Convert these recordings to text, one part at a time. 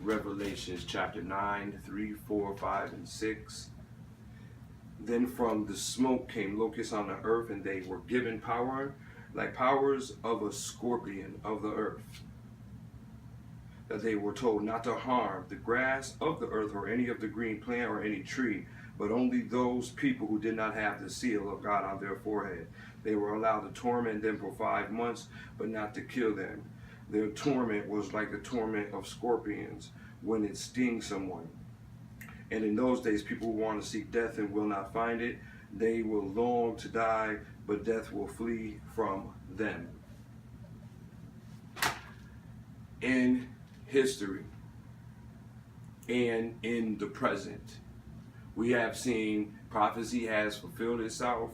Revelations chapter 9, 3, 4, 5, and 6. Then from the smoke came locusts on the earth, and they were given power, like powers of a scorpion of the earth. That they were told not to harm the grass of the earth or any of the green plant or any tree, but only those people who did not have the seal of God on their forehead. They were allowed to torment them for 5 months, but not to kill them. Their torment was like the torment of scorpions when it stings someone. And in those days, people will want to seek death and will not find it. They will long to die, but death will flee from them. In history and in the present, we have seen prophecy has fulfilled itself,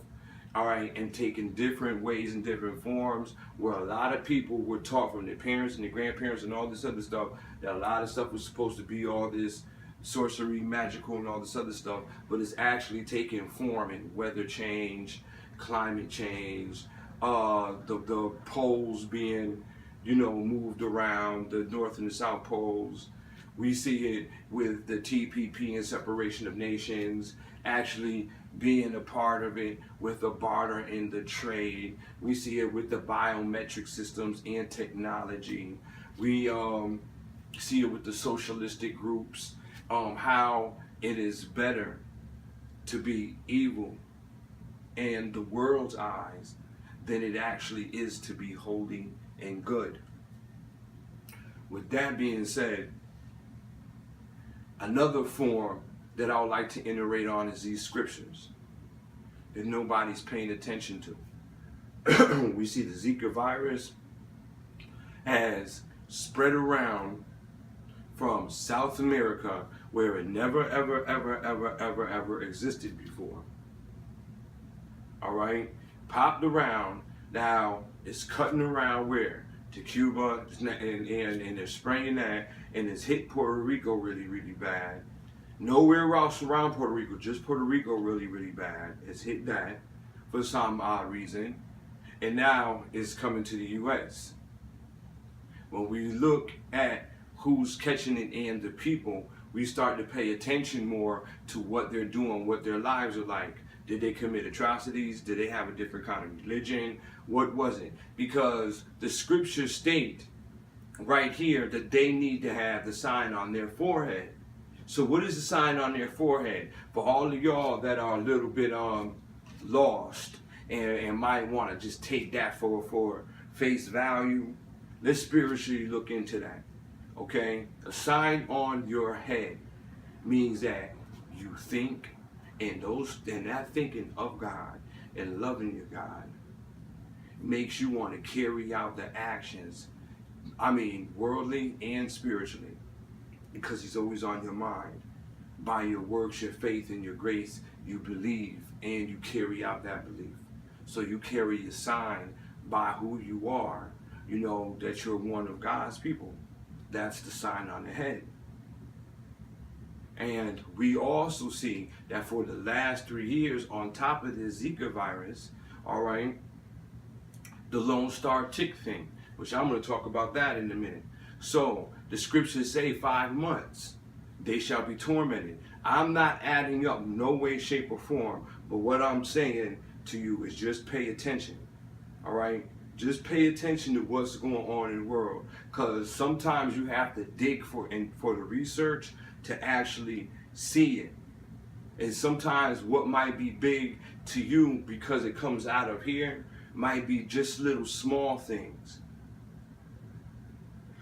all right, and taken different ways and different forms, where a lot of people were taught from their parents and their grandparents and all this other stuff that a lot of stuff was supposed to be all this sorcery, magical, and all this other stuff, but it's actually taking form in weather change, climate change, the poles being, moved around, the north and the south poles. We see it with the TPP and separation of nations, actually being a part of it with the barter and the trade. We see it with the biometric systems and technology. We see it with the socialistic groups, how it is better to be evil in the world's eyes than it actually is to be holy and good. With that being said, another form that I would like to iterate on is these scriptures that nobody's paying attention to. We see the Zika virus has spread around from South America, where it never, ever existed before. All right? Popped around. Now it's cutting around where? To Cuba, and they're spraying that, and it's hit Puerto Rico really, really bad. Nowhere else around Puerto Rico, just Puerto Rico really, really bad. It's hit that for some odd reason. And now it's coming to the U.S. When we look at who's catching it and the people, we start to pay attention more to what they're doing, what their lives are like. Did they commit atrocities? Did they have a different kind of religion? What was it? Because the scriptures state right here that they need to have the sign on their forehead. So what is the sign on their forehead? For all of y'all that are a little bit lost and might want to just take that for face value, let's spiritually look into that. Okay? A sign on your head means that you think, and that thinking of God and loving your God makes you want to carry out the actions, worldly and spiritually, because he's always on your mind. By your works, your faith, and your grace, you believe and you carry out that belief. So you carry your sign by who you are, that you're one of God's people. That's the sign on the head. And we also see that for the last 3 years, on top of this Zika virus, all right, the Lone Star tick thing, which I'm going to talk about that in a minute. So the scriptures say 5 months, they shall be tormented. I'm not adding up no way, shape, or form, but what I'm saying to you is just pay attention, all right? Just pay attention to what's going on in the world, because sometimes you have to dig for the research to actually see it. And sometimes what might be big to you because it comes out of here might be just little small things.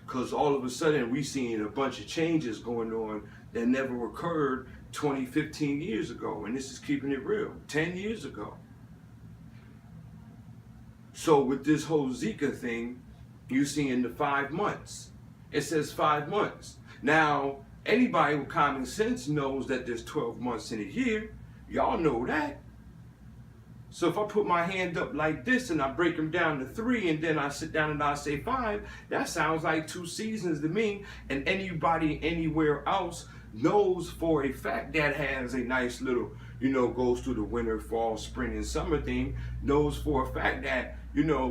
Because all of a sudden we seeing a bunch of changes going on that never occurred 20, 15 years ago. And this is keeping it real, 10 years ago. So with this whole Zika thing, you see in the 5 months. It says 5 months. Now, anybody with common sense knows that there's 12 months in a year. Y'all know that. So if I put my hand up like this and I break them down to 3 and then I sit down and I say 5, that sounds like 2 seasons to me. And anybody anywhere else knows for a fact that has a nice little, goes through the winter, fall, spring, and summer thing, knows for a fact that,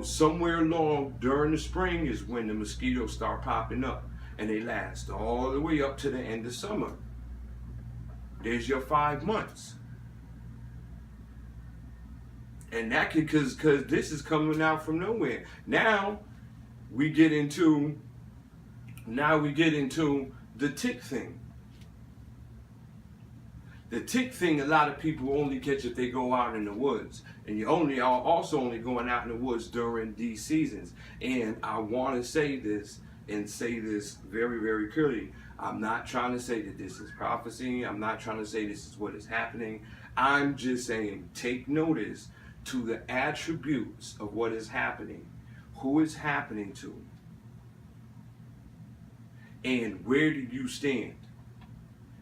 somewhere along during the spring is when the mosquitoes start popping up. and they last all the way up to the end of summer. There's your 5 months. And that could, because this is coming out from nowhere. Now we get into the tick thing. The tick thing, a lot of people only catch if they go out in the woods. And you are also only going out in the woods during these seasons. And I want to say this, and say this very, very clearly. I'm not trying to say that this is prophecy. I'm not trying to say this is what is happening. I'm just saying, take notice to the attributes of what is happening, who it's happening to, and where do you stand?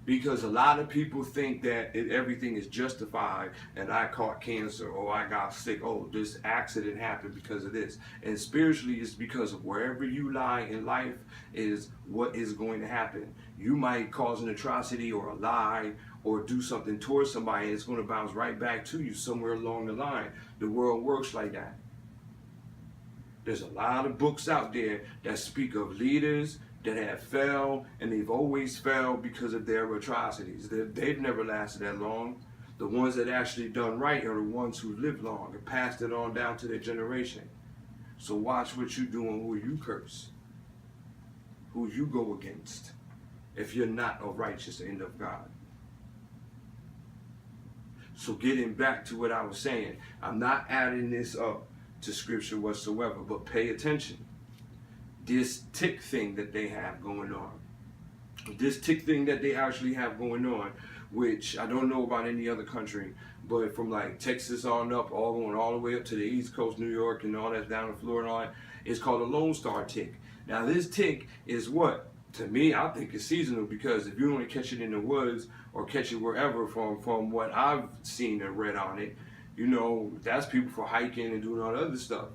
Because a lot of people think that everything is justified, and I caught cancer, or I got sick, oh, this accident happened because of this. And spiritually, it's because of wherever you lie in life is what is going to happen. You might cause an atrocity or a lie or do something towards somebody, and it's going to bounce right back to you somewhere along the line. The world works like that. There's a lot of books out there that speak of leaders that have fell, and they've always fell because of their atrocities. They've never lasted that long. The ones that actually done right are the ones who live long and passed it on down to their generation. So watch what you do and who you curse, who you go against, if you're not a righteous and of God. So getting back to what I was saying, I'm not adding this up to scripture whatsoever, but pay attention. This tick thing that they have going on, this tick thing that they actually have going on, which I don't know about any other country, but from like Texas on up, all going all the way up to the East Coast, New York, and all that down in Florida, and all that, it's called a Lone Star tick. Now this tick is what? To me, I think it's seasonal, because if you only catch it in the woods or catch it wherever, from what I've seen and read on it, you know, that's people for hiking and doing all the other stuff.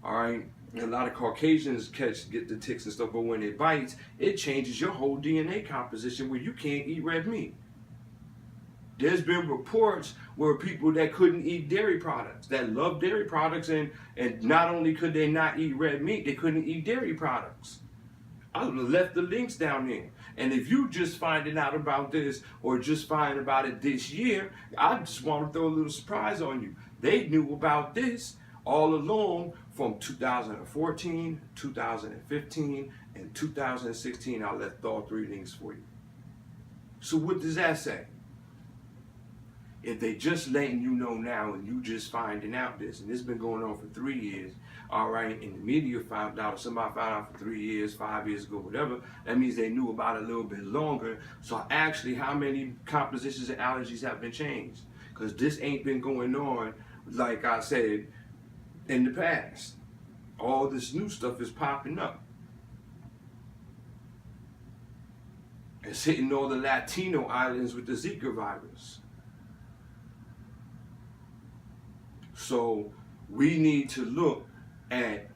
All right. A lot of Caucasians get the ticks and stuff, but when it bites, it changes your whole DNA composition where you can't eat red meat. There's been reports where people that couldn't eat dairy products, that love dairy products, and not only could they not eat red meat, they couldn't eat dairy products. I left the links down there. And if you just finding out about this, or just finding about it this year, I just want to throw a little surprise on you. They knew about this all along from 2014, 2015, and 2016. I left all 3 links for you. So what does that say? If they just letting you know now, and you just finding out this, and it's been going on for 3 years, all right, and the media found out, or somebody found out for 3 years, 5 years ago, whatever, that means they knew about it a little bit longer. So actually, how many compositions and allergies have been changed? Because this ain't been going on, like I said, in the past. All this new stuff is popping up. It's hitting all the Latino islands with the Zika virus. So we need to look at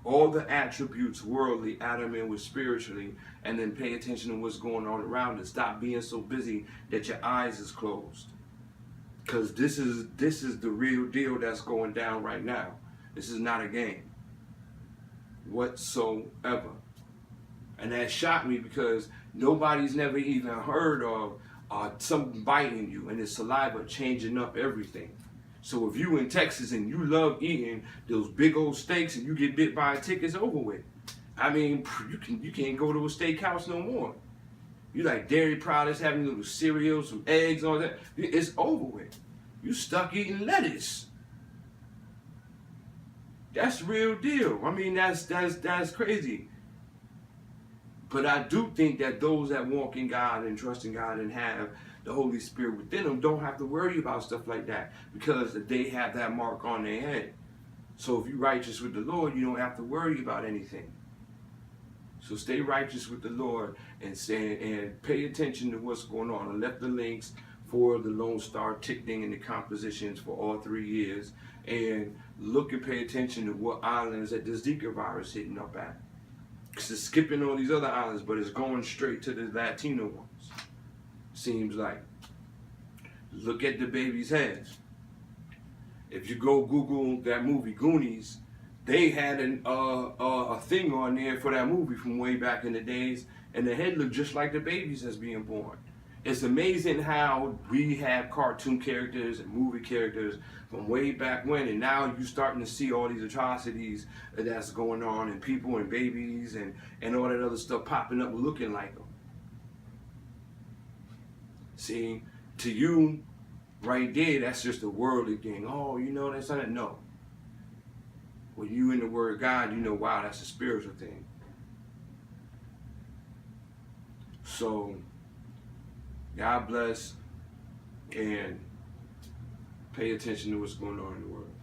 all the attributes worldly, Adam and with spiritually, and then pay attention to what's going on around us. Stop being so busy that your eyes is closed. Because this is the real deal that's going down right now. This is not a game whatsoever. And that shocked me, because nobody's never even heard of something biting you and the saliva changing up everything. So if you in Texas and you love eating those big old steaks and you get bit by a tick, it's over with. I mean, you can't go to a steakhouse no more. You like dairy products, having little cereals, some eggs, all that. It's over with. You stuck eating lettuce. That's the real deal. I mean, that's crazy. But I do think that those that walk in God and trust in God and have the Holy Spirit within them don't have to worry about stuff like that, because they have that mark on their head. So if you're righteous with the Lord, you don't have to worry about anything. So stay righteous with the Lord and pay attention to what's going on. I left the links for the Lone Star tick thing and the compositions for all 3 years. And look and pay attention to what islands that the Zika virus hitting up at. Because it's skipping all these other islands, but it's going straight to the Latino ones. Seems like. Look at the baby's head. If you go Google that movie Goonies, they had a thing on there for that movie from way back in the days, and the head looked just like the babies that's being born. It's amazing how we have cartoon characters and movie characters from way back when, and now you're starting to see all these atrocities that's going on, and people and babies and all that other stuff popping up looking like them. See, to you, right there, that's just a worldly thing. Oh, you know, that's not it. No. When you in the Word of God, you know, wow, that's a spiritual thing. So, God bless, and pay attention to what's going on in the world.